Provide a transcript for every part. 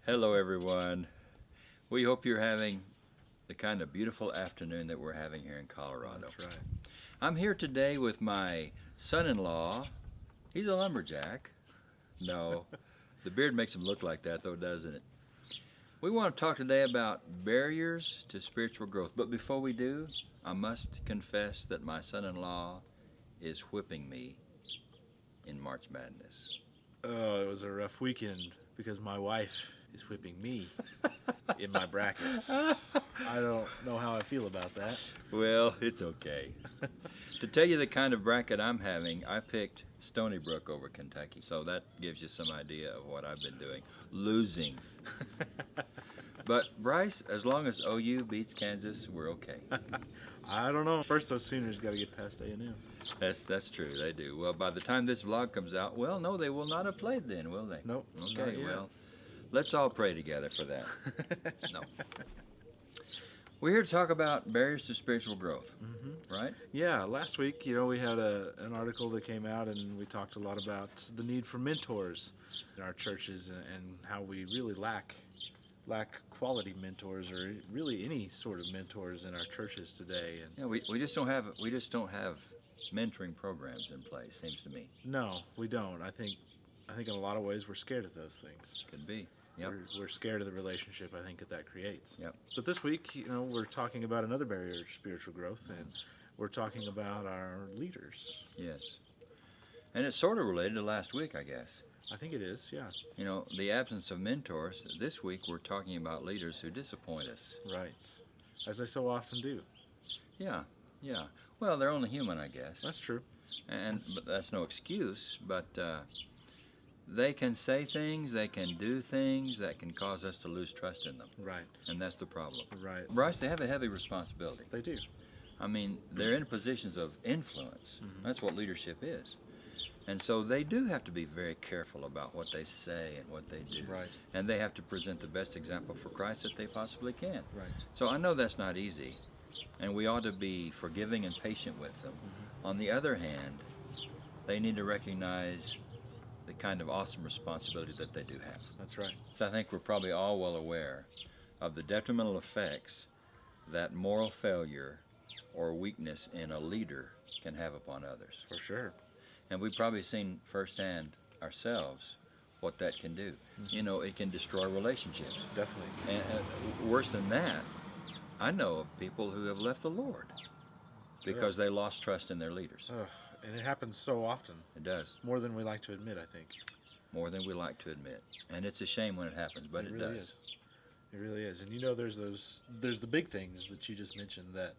Hello, everyone. We hope you're having the kind of beautiful afternoon that we're having here in Colorado. That's right. I'm here today with my son in law. He's a lumberjack. No, the beard makes him look like that, though, doesn't it? We want to talk today about barriers to spiritual growth. But before we do, I must confess that my son in law is whipping me in March Madness. Oh, it was a rough weekend because my wife is whipping me in my brackets. I don't know how I feel about that. Well, it's okay. To tell you the kind of bracket I'm having, I picked Stony Brook over Kentucky. So that gives you some idea of what I've been doing. Losing. But Bryce, as long as OU beats Kansas, we're okay. I don't know. First, those Sooners got to get past A&M. That's true. They do. Well, by the time this vlog comes out, well, no, they will not have played then, will they? Nope. Okay, well, let's all pray together for that. No. We're here to talk about barriers to spiritual growth, right? Yeah, last week, we had an article that came out, and we talked a lot about the need for mentors in our churches and how we really lack quality mentors, or really any sort of mentors in our churches today. And Yeah, we just don't have mentoring programs in place. Seems to me. no, we don't. I think in a lot of ways we're scared of those things. Could be. Yep. We're scared of the relationship I think that creates. Yep. But this week, we're talking about another barrier to spiritual growth, and we're talking about our leaders. Yes. And it's sort of related to last week, I guess. I think it is, yeah. The absence of mentors. This week we're talking about leaders who disappoint us. Right. As they so often do. Yeah. Well, they're only human, I guess. That's true. But that's no excuse. But they can say things, they can do things that can cause us to lose trust in them. Right. And that's the problem. Right. Bryce, they have a heavy responsibility. They do. I mean, they're in positions of influence. That's what leadership is. And so they do have to be very careful about what they say and what they do. Right. And they have to present the best example for Christ that they possibly can. Right. So I know that's not easy, and we ought to be forgiving and patient with them. On the other hand, they need to recognize the kind of awesome responsibility that they do have. That's right. So I think we're probably all well aware of the detrimental effects that moral failure or weakness in a leader can have upon others. For sure. And we've probably seen firsthand ourselves what that can do. It can destroy relationships. Definitely. And worse than that, I know of people who have left the Lord because they lost trust in their leaders. And it happens so often. It does. More than we like to admit, I think. More than we like to admit. And it's a shame when it happens, but it really does. Is. It really is. And there's the big things that you just mentioned that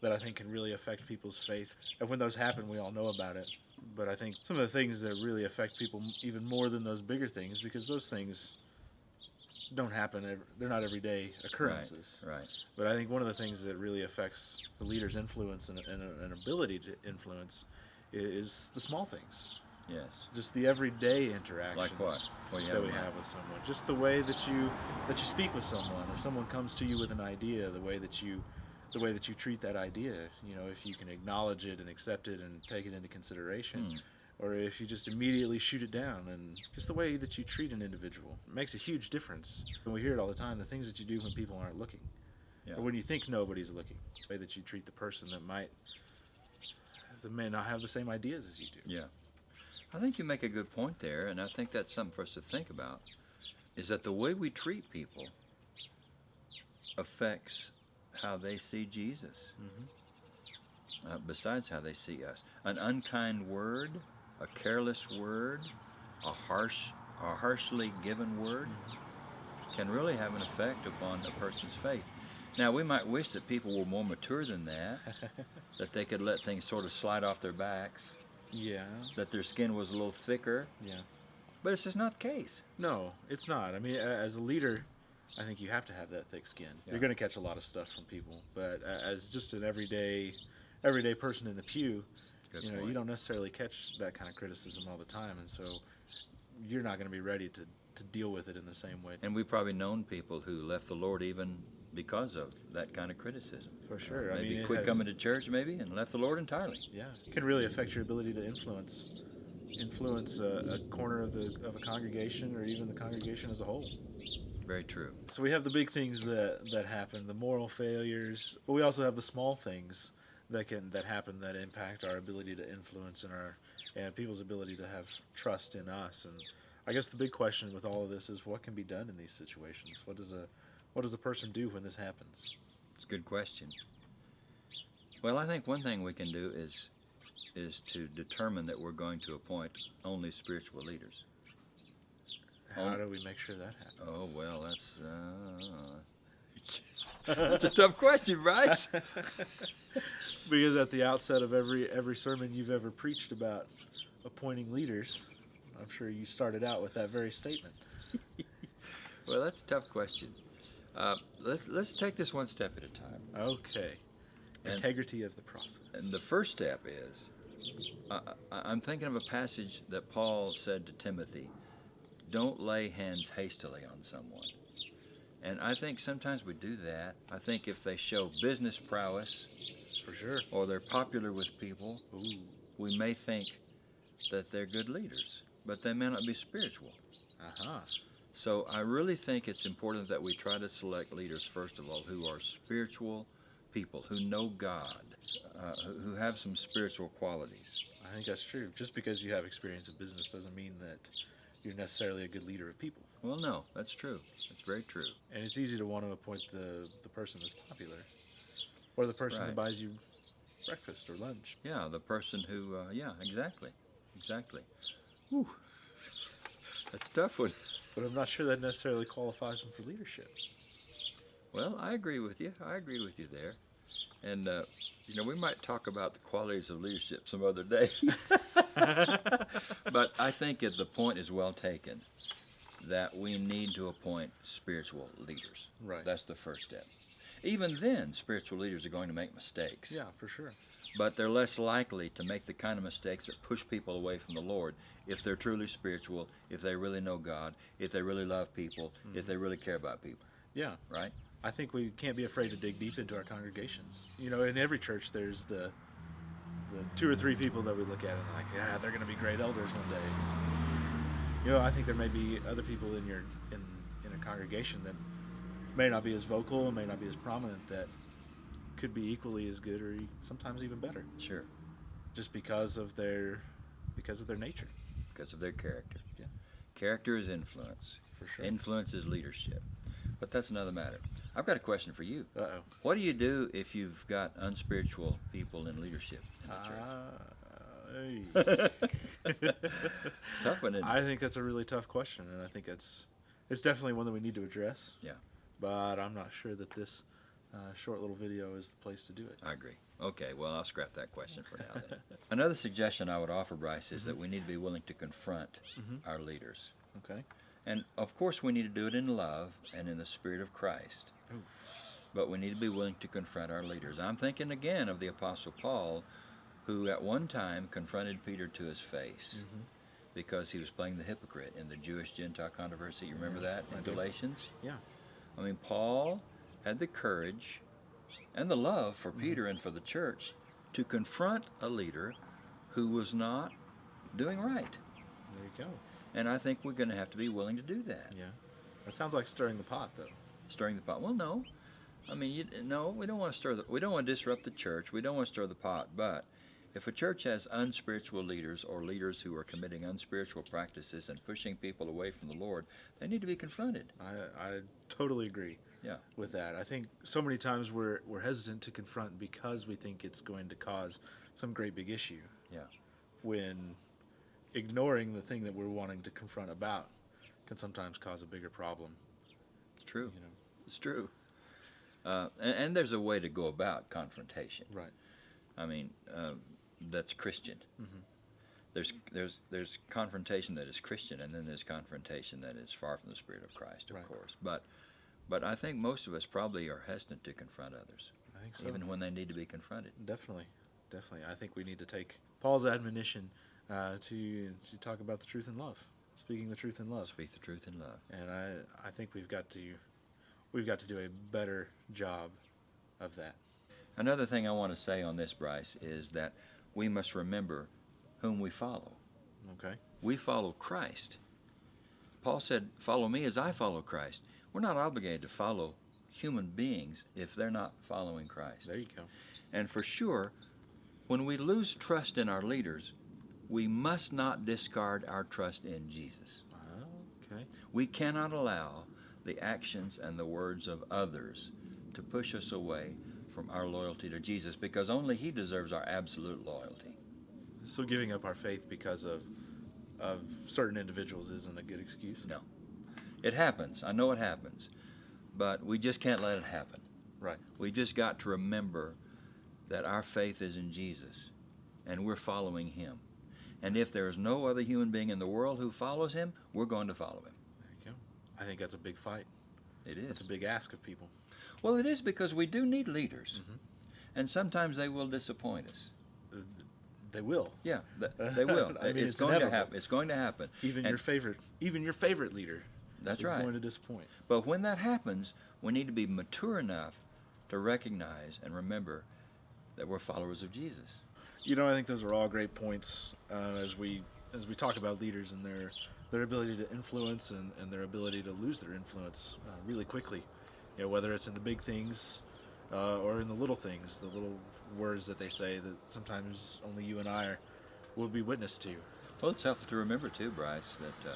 I think can really affect people's faith. And when those happen, we all know about it. But I think some of the things that really affect people even more than those bigger things, because those things don't happen, they're not everyday occurrences. Right. But I think one of the things that really affects the leader's influence and ability to influence is the small things. Yes. Just the everyday interactions. Like what? That we have with someone. Just the way that you speak with someone. If someone comes to you with an idea, the way that you treat that idea, if you can acknowledge it and accept it and take it into consideration, or if you just immediately shoot it down, and just the way that you treat an individual. It makes a huge difference. And we hear it all the time, the things that you do when people aren't looking, or when you think nobody's looking, the way that you treat the person that may not have the same ideas as you do. Yeah. I think you make a good point there, and I think that's something for us to think about, is that the way we treat people affects how they see Jesus, besides how they see us. An unkind word, a careless word, a harshly given word can really have an effect upon a person's faith. Now, we might wish that people were more mature than that, that they could let things sort of slide off their backs, that their skin was a little thicker. Yeah. But it's just not the case. No, it's not. I mean, as a leader, I think you have to have that thick skin. Yeah. You're going to catch a lot of stuff from people, but as just an everyday person in the pew, you don't necessarily catch that kind of criticism all the time, and so you're not going to be ready to deal with it in the same way. And we've probably known people who left the Lord even because of that kind of criticism. For sure. Maybe quit coming to church, maybe, and left the Lord entirely. Yeah, it can really affect your ability to influence a corner of a congregation, or even the congregation as a whole. Very true. So we have the big things that happen, the moral failures, but we also have the small things that happen that impact our ability to influence and people's ability to have trust in us. And I guess the big question with all of this is what can be done in these situations? What does a person do when this happens? It's a good question. Well, I think one thing we can do is to determine that we're going to appoint only spiritual leaders. How do we make sure that happens? Oh, well, that's a tough question, Bryce. Because at the outset of every sermon you've ever preached about appointing leaders, I'm sure you started out with that very statement. Well, that's a tough question. Let's take this one step at a time. Okay. Integrity of the process. And the first step is, I'm thinking of a passage that Paul said to Timothy, don't lay hands hastily on someone. And I think sometimes we do that. I think if they show business prowess, For sure. or they're popular with people, Ooh. we may think that they're good leaders, but they may not be spiritual. Uh-huh. So I really think it's important that we try to select leaders, first of all, who are spiritual people, who know God, who have some spiritual qualities. I think that's true. Just because you have experience in business doesn't mean that you're necessarily a good leader of people. Well, no, that's true. That's very true. And it's easy to want to appoint the person that's popular, or the person Right. that buys you breakfast or lunch. Yeah, the person who, exactly. Whew. That's a tough one. But I'm not sure that necessarily qualifies them for leadership. Well, I agree with you. There. And, we might talk about the qualities of leadership some other day. But I think that the point is well taken, that we need to appoint spiritual leaders. Right. That's the first step. Even then, spiritual leaders are going to make mistakes. Yeah, for sure. But they're less likely to make the kind of mistakes that push people away from the Lord if they're truly spiritual, if they really know God, if they really love people, if they really care about people, Yeah. right? I think we can't be afraid to dig deep into our congregations. In every church there's the 2 or 3 people that we look at and like, yeah, they're going to be great elders one day. I think there may be other people in a congregation that may not be as vocal, may not be as prominent, that could be equally as good or sometimes even better, Sure. just because of their nature. Because of their character. Yeah. Character is influence. For sure. Influence is leadership. But that's another matter. I've got a question for you. Uh-oh. What do you do if you've got unspiritual people in leadership in the church? It's tough one, isn't it? I think that's a really tough question, and I think it's definitely one that we need to address. Yeah. But I'm not sure that this short little video is the place to do it. I agree. Okay, well, I'll scrap that question for now then. Another suggestion I would offer, Bryce, is that we need to be willing to confront our leaders. Okay. And, of course, we need to do it in love and in the spirit of Christ. Oof. But we need to be willing to confront our leaders. I'm thinking again of the Apostle Paul, who at one time confronted Peter to his face because he was playing the hypocrite in the Jewish-Gentile controversy. You remember that in I do. Galatians? Yeah. I mean, Paul had the courage and the love for Peter and for the church to confront a leader who was not doing right. There you go. And I think we're going to have to be willing to do that. Yeah. That sounds like stirring the pot, though. Stirring the pot. Well, no. I mean, no, we don't want to we don't want to disrupt the church. We don't want to stir the pot. But if a church has unspiritual leaders or leaders who are committing unspiritual practices and pushing people away from the Lord, they need to be confronted. I totally agree. Yeah. With that, I think so many times we're hesitant to confront because we think it's going to cause some great big issue. Yeah. When ignoring the thing that we're wanting to confront about can sometimes cause a bigger problem. It's true. You know. It's true. And there's a way to go about confrontation. Right. I mean, that's Christian. There's confrontation that is Christian, and then there's confrontation that is far from the Spirit of Christ, of Right. course. But I think most of us probably are hesitant to confront others, I think so. even when they need to be confronted. Definitely. I think we need to take Paul's admonition to talk about the truth in love, speaking the truth in love. Speak the truth in love. And I think we've got to do a better job of that. Another thing I want to say on this, Bryce, is that we must remember whom we follow. Okay. We follow Christ. Paul said, follow me as I follow Christ. We're not obligated to follow human beings if they're not following Christ. There you go. And for sure, when we lose trust in our leaders, we must not discard our trust in Jesus. Okay. We cannot allow the actions and the words of others to push us away from our loyalty to Jesus, because only He deserves our absolute loyalty. So giving up our faith because of certain individuals isn't a good excuse? No. It happens. I know it happens. But we just can't let it happen. Right. We just got to remember that our faith is in Jesus, and we're following Him. And if there is no other human being in the world who follows Him, we're going to follow Him. There you go. I think that's a big fight. It is. That's a big ask of people. Well, it is, because we do need leaders. Mhm. And sometimes they will disappoint us. They will. Yeah, they will. I mean, it's going to inevitable. happen. It's going to happen. Even And your favorite leader that's is right. going to disappoint. But when that happens, we need to be mature enough to recognize and remember that we're followers of Jesus. You know, I think those are all great points as we talk about leaders and their ability to influence and their ability to lose their influence really quickly. You know, whether it's in the big things or in the little things, the little words that they say that sometimes only you and I will be witness to. Well, it's helpful to remember too, Bryce, that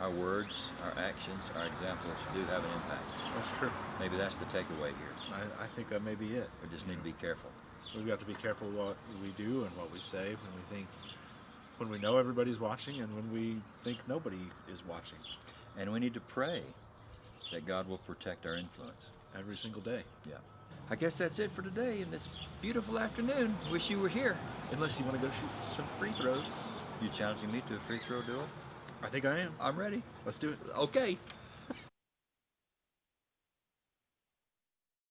our words, our actions, our examples do have an impact. That's true. Maybe that's the takeaway here. I think that may be it. We just need to be careful. We've got to be careful what we do and what we say when we know everybody's watching and when we think nobody is watching. And we need to pray that God will protect our influence. Every single day. Yeah. I guess that's it for today in this beautiful afternoon. Wish you were here. Unless you want to go shoot some free throws. You challenging me to a free throw duel? I think I am. I'm ready. Let's do it. Okay.